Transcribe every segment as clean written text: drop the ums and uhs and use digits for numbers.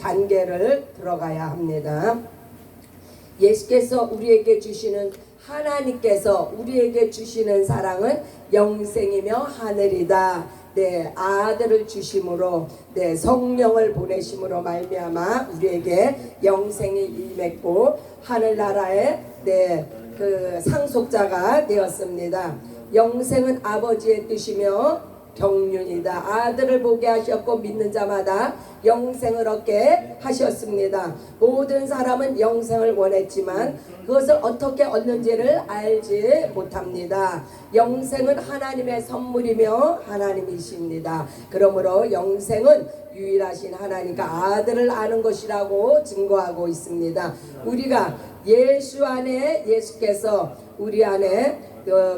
단계를 들어가야 합니다. 예수께서 우리에게 주시는 하나님께서 우리에게 주시는 사랑은 영생이며 하늘이다. 네, 아들을 주심으로 네, 성령을 보내심으로 말미암아 우리에게 영생이 임했고 하늘나라의 네, 그 상속자가 되었습니다. 영생은 아버지의 뜻이며 경륜이다. 아들을 보게 하셨고 믿는 자마다 영생을 얻게 하셨습니다. 모든 사람은 영생을 원했지만 그것을 어떻게 얻는지를 알지 못합니다. 영생은 하나님의 선물이며 하나님이십니다. 그러므로 영생은 유일하신 하나님과 아들을 아는 것이라고 증거하고 있습니다. 우리가 예수 안에 예수께서 우리 안에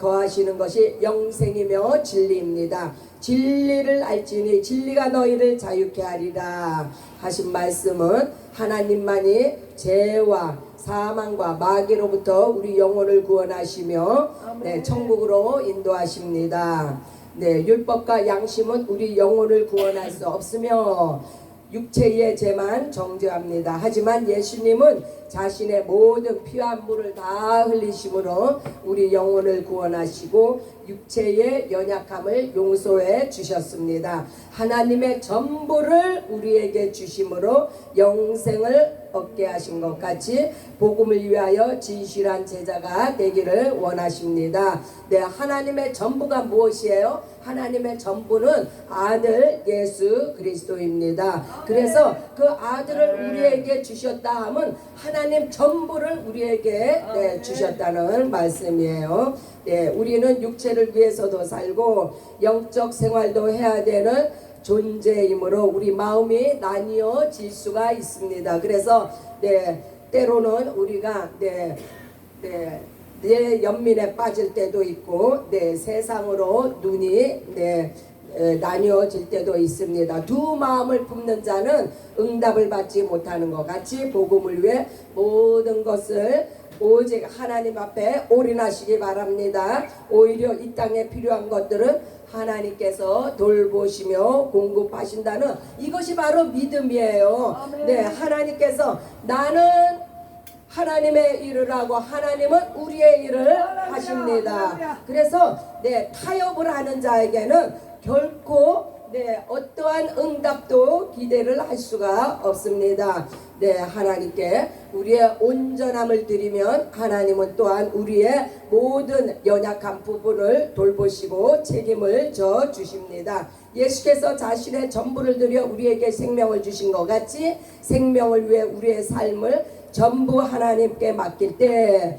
거하시는 것이 영생이며 진리입니다. 진리를 알지니 진리가 너희를 자유케 하리라 하신 말씀은 하나님만이 죄와 사망과 마귀로부터 우리 영혼을 구원하시며 네, 천국으로 인도하십니다. 네, 율법과 양심은 우리 영혼을 구원할 수 없으며 육체의 죄만 정죄합니다. 하지만 예수님은 자신의 모든 피와 물을 다 흘리심으로 우리 영혼을 구원하시고 육체의 연약함을 용서해 주셨습니다. 하나님의 전부를 우리에게 주심으로 영생을 얻게 하신 것 같이 복음을 위하여 진실한 제자가 되기를 원하십니다. 네, 하나님의 전부가 무엇이에요? 하나님의 전부는 아들 예수 그리스도입니다. 그래서 그 아들을 우리에게 주셨다 하면 하나님 전부를 우리에게 네, 주셨다는 말씀이에요. 네, 우리는 육체를 위해서도 살고 영적 생활도 해야 되는 존재이므로 우리 마음이 나뉘어질 수가 있습니다. 그래서 네, 때로는 우리가 내 연민에 빠질 때도 있고 세상으로 눈이 나뉘어질 때도 있습니다. 두 마음을 품는 자는 응답을 받지 못하는 것 같이 복음을 위해 모든 것을 오직 하나님 앞에 올인하시기 바랍니다. 오히려 이 땅에 필요한 것들은 하나님께서 돌보시며 공급하신다는 이것이 바로 믿음이에요. 네, 하나님께서 나는 하나님의 일을 하고 하나님은 우리의 일을 하십니다. 그래서 타협을 하는 자에게는 결코 어떠한 응답도 기대를 할 수가 없습니다. 하나님께 우리의 온전함을 드리면 하나님은 또한 우리의 모든 연약한 부분을 돌보시고 책임을 져 주십니다. 예수께서 자신의 전부를 들여 우리에게 생명을 주신 것 같이 생명을 위해 우리의 삶을 전부 하나님께 맡길 때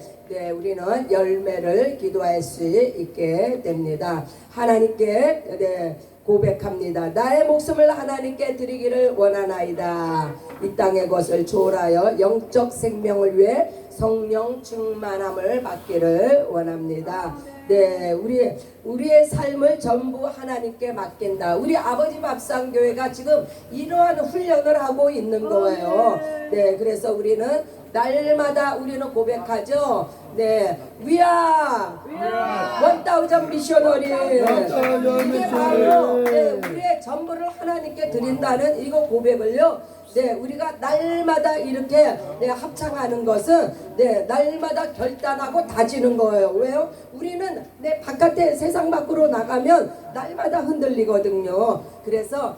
우리는 열매를 기도할 수 있게 됩니다. 하나님께 고백합니다. 나의 목숨을 하나님께 드리기를 원하나이다. 이 땅의 것을 초월하여 영적 생명을 위해 성령 충만함을 받기를 원합니다. 우리의 삶을 전부 하나님께 맡긴다. 우리 아버지 밥상교회가 지금 이러한 훈련을 하고 있는 거예요. 그래서 우리는 날마다 우리는 고백하죠. We are 1000 미셔너리. 이게 바로 우리의 전부를 하나님께 드린다는 이거 고백을요. 우리가 날마다 이렇게 합창하는 것은 날마다 결단하고 다지는 거예요. 왜요? 우리는 바깥에 세상 밖으로 나가면 날마다 흔들리거든요. 그래서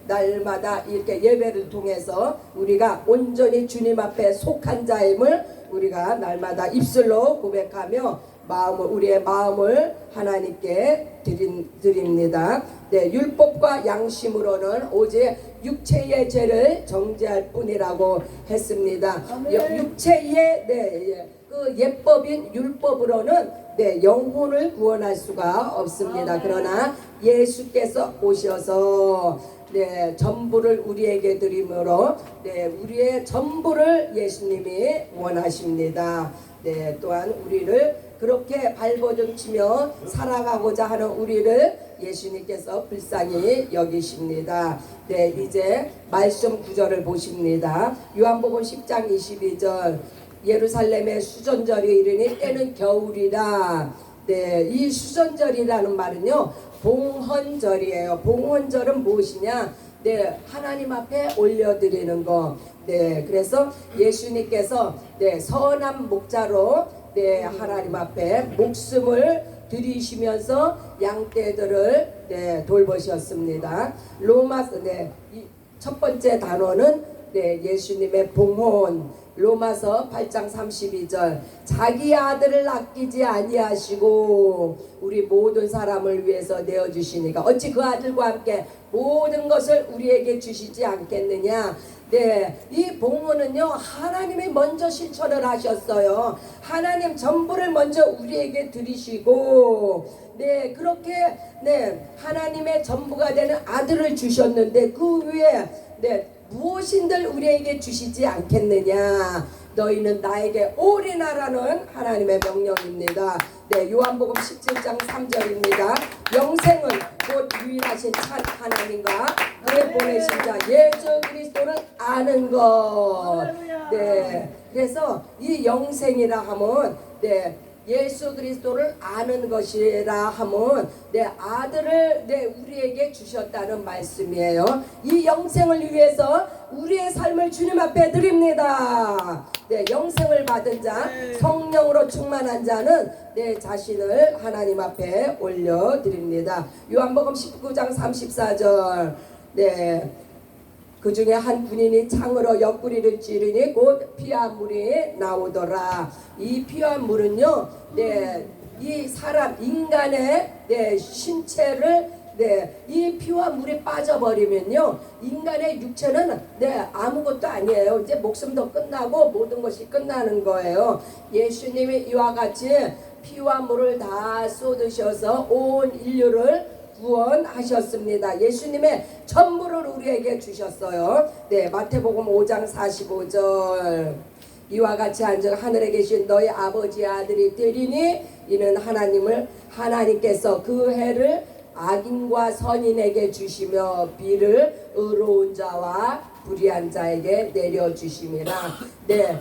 날마다 이렇게 예배를 통해서 우리가 온전히 주님 앞에 속한 자임을 우리가 날마다 입술로 고백하며 우리의 마음을 하나님께 드립니다. 율법과 양심으로는 오직 육체의 죄를 정죄할 뿐이라고 했습니다. 육체의 그 예법인 율법으로는 영혼을 구원할 수가 없습니다. 그러나 예수께서 오셔서 전부를 우리에게 드림으로 우리의 전부를 예수님이 원하십니다. 또한 우리를 그렇게 발버둥치며 살아가고자 하는 우리를 예수님께서 불쌍히 여기십니다. 이제 말씀 구절을 보십니다. 요한복음 10장 22절 예루살렘의 수전절이 이르니 때는 겨울이라. 이 수전절이라는 말은요 봉헌절이에요. 봉헌절은 무엇이냐? 네, 하나님 앞에 올려드리는 거. 네, 그래서 예수님께서 네, 선한 목자로 네, 하나님 앞에 목숨을 드리시면서 양떼들을 네, 돌보셨습니다. 로마서 네, 첫 번째 단어는 네, 예수님의 봉헌. 로마서 8장 32절 자기 아들을 아끼지 아니하시고 우리 모든 사람을 위해서 내어주시니까 어찌 그 아들과 함께 모든 것을 우리에게 주시지 않겠느냐. 네, 이 봉헌은요 하나님이 먼저 실천을 하셨어요. 하나님 전부를 먼저 우리에게 드리시고 네 그렇게 네 하나님의 전부가 되는 아들을 주셨는데 그 위에 네 무엇인들 우리에게 주시지 않겠느냐. 너희는 나에게 올인하라는 하나님의 명령입니다. 네, 요한복음 17장 3절입니다. 영생은 곧 유일하신 참 하나님과 그의 보내신 자 예수 그리스도를 아는 것. 네, 그래서 이 영생이라 하면 네. 예수 그리스도를 아는 것이라 하면 내 아들을 내 우리에게 주셨다는 말씀이에요. 이 영생을 위해서 우리의 삶을 주님 앞에 드립니다. 네, 영생을 받은 자, 성령으로 충만한 자는 내 자신을 하나님 앞에 올려드립니다. 요한복음 19장 34절. 네. 그 중에 한 군인이 창으로 옆구리를 찌르니 곧 피와 물이 나오더라. 이 피와 물은요, 네, 이 사람 인간의 네, 신체를 네, 이 피와 물이 빠져버리면요, 인간의 육체는 네, 아무것도 아니에요. 이제 목숨도 끝나고 모든 것이 끝나는 거예요. 예수님이 이와 같이 피와 물을 다 쏟으셔서 온 인류를 구원하셨습니다. 예수님의 전부를 우리에게 주셨어요. 네, 마태복음 5장 45절. 이와 같이 앉아 하늘에 계신 너희 아버지의 아들이 되리니 이는 하나님께서 그 해를 악인과 선인에게 주시며 비를 의로운 자와 불의한 자에게 내려주심이라. 네,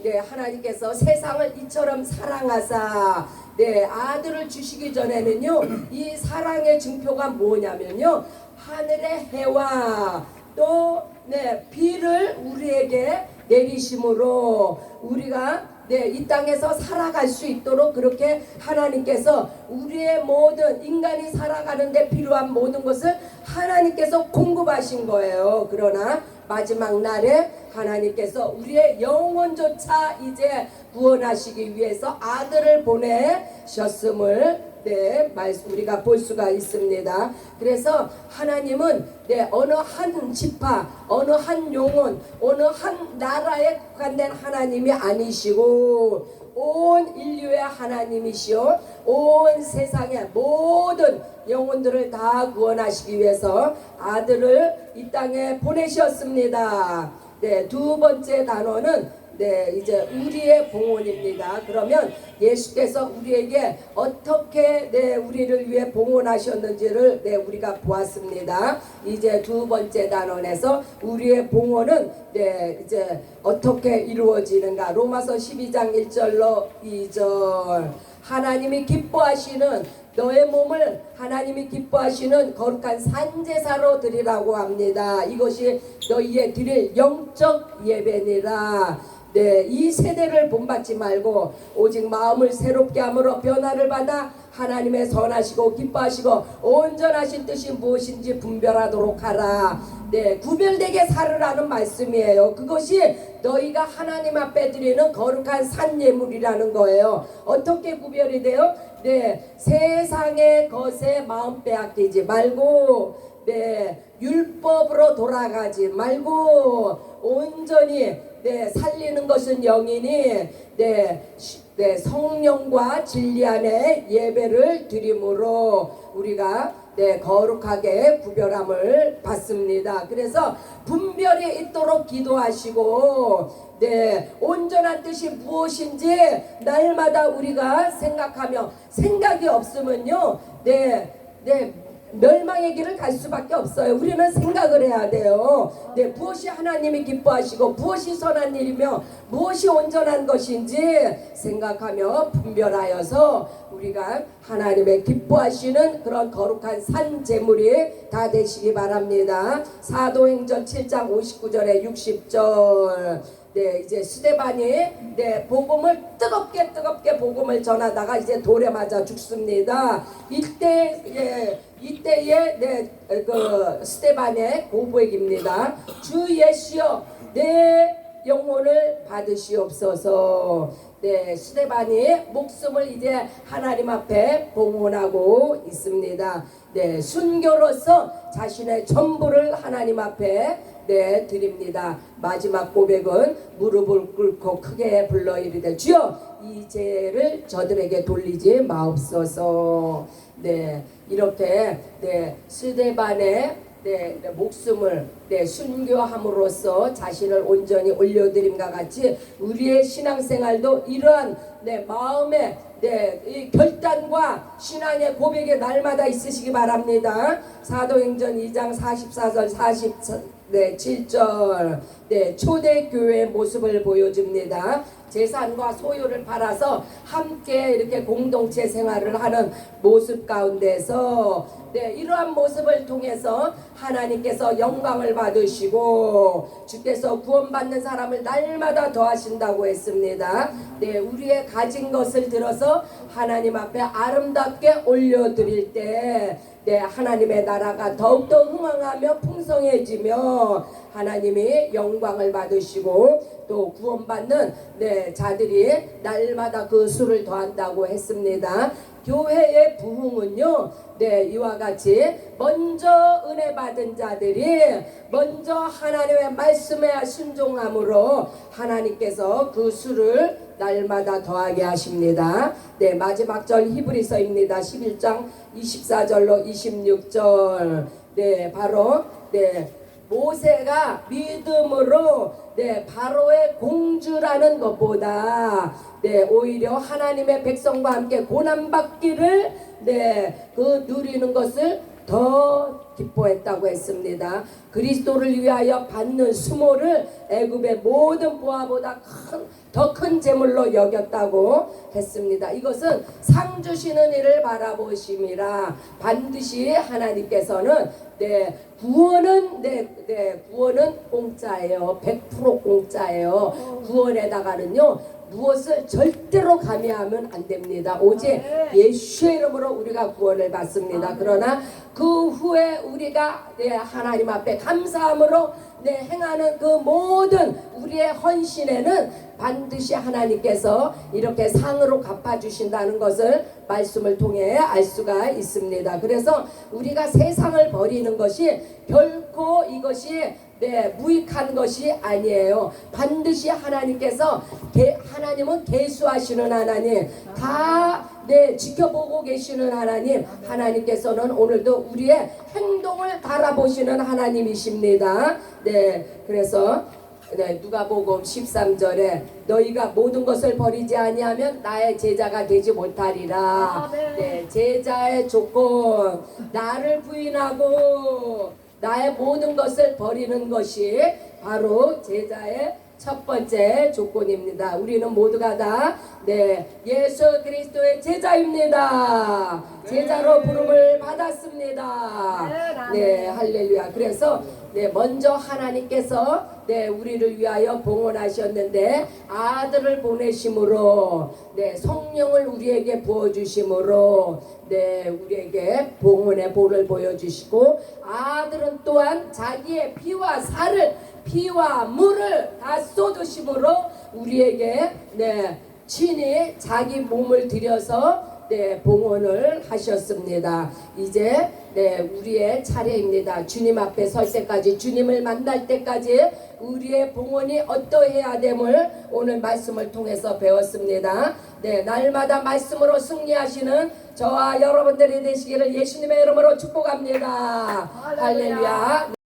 네, 하나님께서 세상을 이처럼 사랑하사 네, 아들을 주시기 전에는요, 이 사랑의 증표가 뭐냐면요, 하늘의 해와 또 네, 비를 우리에게 내리심으로 우리가 네, 이 땅에서 살아갈 수 있도록 그렇게 하나님께서 우리의 모든 인간이 살아가는데 필요한 모든 것을 하나님께서 공급하신 거예요. 그러나 마지막 날에 하나님께서 우리의 영혼조차 이제 구원하시기 위해서 아들을 보내셨음을 네, 우리가 볼 수가 있습니다. 그래서 하나님은 네, 어느 한 지파, 어느 한 영혼, 어느 한 나라에 국한된 하나님이 아니시고 온 인류의 하나님이시오. 온 세상의 모든 영혼들을 다 구원하시기 위해서 아들을 이 땅에 보내셨습니다. 네, 두 번째 단어는 네, 이제 우리의 봉헌입니다. 그러면 예수께서 우리에게 어떻게 네, 우리를 위해 봉헌하셨는지를 네, 우리가 보았습니다. 이제 두 번째 단원에서 우리의 봉헌은 네, 이제 어떻게 이루어지는가? 로마서 12장 1절로 2절. 하나님이 기뻐하시는 너의 몸을 하나님이 기뻐하시는 거룩한 산제사로 드리라고 합니다. 이것이 너희의 드릴 영적 예배니라. 네, 이 세대를 본받지 말고 오직 마음을 새롭게 함으로 변화를 받아 하나님의 선하시고 기뻐하시고 온전하신 뜻이 무엇인지 분별하도록 하라. 네, 구별되게 살으라는 말씀이에요. 그것이 너희가 하나님 앞에 드리는 거룩한 산예물이라는 거예요. 어떻게 구별이 돼요? 네, 세상의 것에 마음 빼앗기지 말고 네, 율법으로 돌아가지 말고 온전히 네, 살리는 것은 영이니 네, 성령과 진리 안에 예배를 드림으로 우리가 네, 거룩하게 구별함을 받습니다. 그래서 분별이 있도록 기도하시고 네, 온전한 뜻이 무엇인지 날마다 우리가 생각하며 생각이 없으면요 네, 멸망의 길을 갈 수밖에 없어요. 우리는 생각을 해야 돼요. 네, 무엇이 하나님이 기뻐하시고 무엇이 선한 일이며 무엇이 온전한 것인지 생각하며 분별하여서 우리가 하나님의 기뻐하시는 그런 거룩한 산 제물이 다 되시기 바랍니다. 사도행전 7장 59절에 60절. 네, 이제 스데반이 복음을 뜨겁게 복음을 전하다가 이제 돌에 맞아 죽습니다. 이때의 그 스데반의 고백입니다. 주 예수여 내 영혼을 받으시옵소서. 네, 스데반이 목숨을 이제 하나님 앞에 봉헌하고 있습니다. 네, 순교로서 자신의 전부를 하나님 앞에 드립니다. 마지막 고백은 무릎을 꿇고 크게 불러 이르되 주여 이 죄를 저들에게 돌리지 마옵소서. 네, 이렇게 스데반의 목숨을 순교함으로써 자신을 온전히 올려드림과 같이 우리의 신앙생활도 이러한 마음의 이 결단과 신앙의 고백이 날마다 있으시기 바랍니다. 사도행전 2장 44절 47절 초대교회의 모습을 보여줍니다. 재산과 소유를 팔아서 함께 이렇게 공동체 생활을 하는 모습 가운데서 이러한 모습을 통해서 하나님께서 영광을 받으시고 주께서 구원받는 사람을 날마다 더하신다고 했습니다. 우리의 가진 것을 들어서 하나님 앞에 아름답게 올려드릴 때 하나님의 나라가 더욱더 흥왕하며 풍성해지며 하나님이 영광을 받으시고 또 구원받는 자들이 날마다 그 수를 더한다고 했습니다. 교회의 부흥은요 이와 같이 먼저 은혜 받은 자들이 먼저 하나님의 말씀에 순종함으로 하나님께서 그 수를 날마다 더하게 하십니다. 마지막 절 히브리서입니다. 11장 24절로 26절. 바로 모세가 믿음으로 바로의 공주라는 것보다 오히려 하나님의 백성과 함께 고난받기를 그 누리는 것을 더 기뻐했다고 했습니다. 그리스도를 위하여 받는 수모를 애굽의 모든 보화보다 더 큰 제물로 여겼다고 했습니다. 이것은 상 주시는 이를 바라보심이라. 반드시 하나님께서는 구원은 구원은 공짜예요. 100% 공짜예요. 구원에다가는요 무엇을 절대로 가미하면 안 됩니다. 오직 예수의 이름으로 우리가 구원을 받습니다. 그러나 그 후에 우리가 하나님 앞에 감사함으로 행하는 그 모든 우리의 헌신에는 반드시 하나님께서 이렇게 상으로 갚아주신다는 것을 말씀을 통해 알 수가 있습니다. 그래서 우리가 세상을 버리는 것이 결코 이것이 무익한 것이 아니에요. 반드시 하나님께서 하나님은 계수하시는 하나님, 다 지켜보고 계시는 하나님, 하나님께서는 오늘도 우리의 행동을 바라보시는 하나님이십니다. 그래서 누가복음 13절에 너희가 모든 것을 버리지 아니하면 나의 제자가 되지 못하리라. 제자의 조건, 나를 부인하고 나의 모든 것을 버리는 것이 바로 제자의 첫 번째 조건입니다. 우리는 모두가 다 예수 그리스도의 제자입니다. 제자로 부름을 받았습니다. 할렐루야. 그래서 먼저 하나님께서 우리를 위하여 봉헌하셨는데 아들을 보내심으로 성령을 우리에게 부어주심으로 우리에게 봉헌의 보를 보여주시고 아들은 또한 자기의 피와 살을 피와 물을 다 쏟으심으로 우리에게 친히 자기 몸을 들여서 봉헌을 하셨습니다. 이제 우리의 차례입니다. 주님 앞에 설 때까지, 주님을 만날 때까지 우리의 봉헌이 어떠해야 됨을 오늘 말씀을 통해서 배웠습니다. 날마다 말씀으로 승리하시는 저와 여러분들이 되시기를 예수님의 이름으로 축복합니다. 할렐루야.